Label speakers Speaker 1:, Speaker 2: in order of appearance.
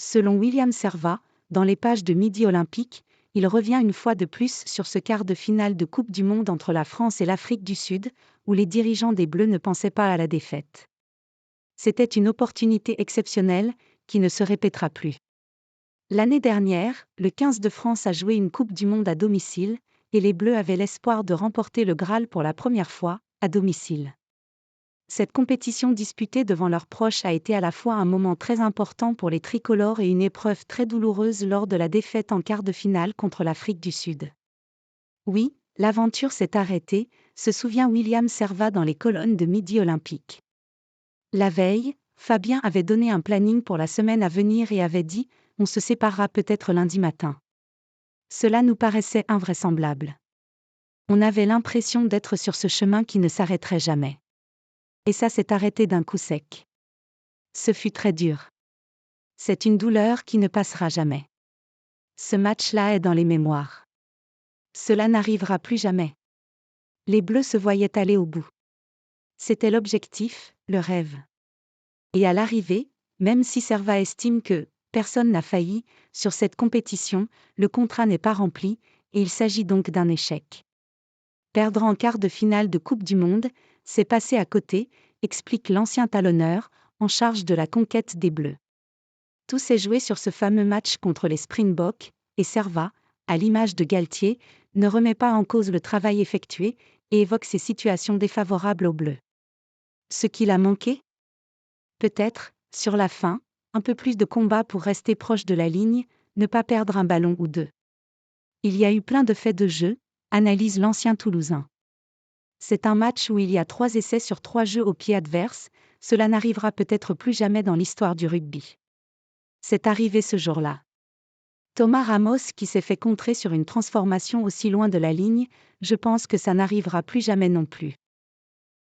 Speaker 1: Selon William Servat, dans les pages de Midi Olympique, il revient une fois de plus sur ce quart de finale de Coupe du Monde entre la France et l'Afrique du Sud, où les dirigeants des Bleus ne pensaient pas à la défaite. C'était une opportunité exceptionnelle, qui ne se répétera plus. L'année dernière, le 15 de France a joué une Coupe du Monde à domicile, et les Bleus avaient l'espoir de remporter le Graal pour la première fois, à domicile. Cette compétition disputée devant leurs proches a été à la fois un moment très important pour les tricolores et une épreuve très douloureuse lors de la défaite en quart de finale contre l'Afrique du Sud. Oui, l'aventure s'est arrêtée, se souvient William Servat dans les colonnes de Midi Olympique. La veille, Fabien avait donné un planning pour la semaine à venir et avait dit « On se séparera peut-être lundi matin ». Cela nous paraissait invraisemblable. On avait l'impression d'être sur ce chemin qui ne s'arrêterait jamais. Et ça s'est arrêté d'un coup sec. Ce fut très dur. C'est une douleur qui ne passera jamais. Ce match-là est dans les mémoires. Cela n'arrivera plus jamais. Les Bleus se voyaient aller au bout. C'était l'objectif, le rêve. Et à l'arrivée, même si Servat estime que personne n'a failli sur cette compétition, le contrat n'est pas rempli, et il s'agit donc d'un échec. Perdre en quart de finale de Coupe du Monde, c'est passer à côté, explique l'ancien talonneur, en charge de la conquête des Bleus. Tout s'est joué sur ce fameux match contre les Springboks, et Servat, à l'image de Galtier, ne remet pas en cause le travail effectué, et évoque ces situations défavorables aux Bleus. Ce qu'il a manqué ? Peut-être, sur la fin, un peu plus de combat pour rester proche de la ligne, ne pas perdre un ballon ou deux. Il y a eu plein de faits de jeu, analyse l'ancien Toulousain. C'est un match où il y a 3 essais sur 3 jeux au pied adverse, cela n'arrivera peut-être plus jamais dans l'histoire du rugby. C'est arrivé ce jour-là. Thomas Ramos qui s'est fait contrer sur une transformation aussi loin de la ligne, je pense que ça n'arrivera plus jamais non plus.